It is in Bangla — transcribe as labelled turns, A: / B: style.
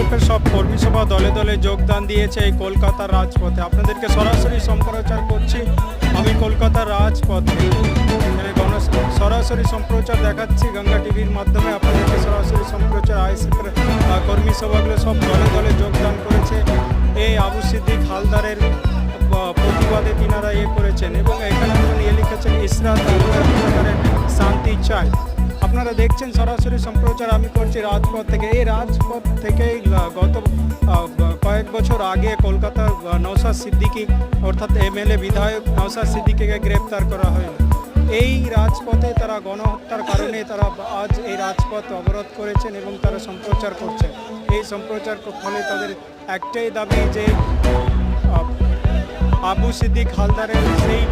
A: বিএসএফের সব কর্মী সভা দলে দলে যোগদান দিয়েছে এই কলকাতার রাজপথে। আপনাদেরকে সরাসরি সম্প্রচার করছি আমি কলকাতার রাজপথে। এখানে সরাসরি সম্প্রচার দেখাচ্ছি গঙ্গা টিভির মাধ্যমে আপনাদেরকে সরাসরি সম্প্রচার। আইএসএফের কর্মী সভাগুলো সব দলে দলে যোগদান করেছে এই আবু সিদ্দিক হালদারের প্রতিবাদে তিনারা করেছেন এবং এখানে লিখেছেন ইসরাত শান্তি চাই। আপনারা দেখছেন সরাসরি সম্প্রচার আমি করছি রাজপথ থেকে। এই রাজপথ থেকেই গত কয়েক বছর আগে কলকাতার নওশাদ সিদ্দিকী অর্থাৎ এমএলএ বিধায়ক নওশাদ সিদ্দিকীকে গ্রেপ্তার করা হয়। এই রাজপথে তারা গণহত্যার কারণে তারা আজ এই রাজপথ অবরোধ করেছেন এবং তারা সম্প্রচার করছেন। এই সম্প্রচার ফলে তাদের একটাই দাবি যে আবু সিদ্দিক হালদারের সেই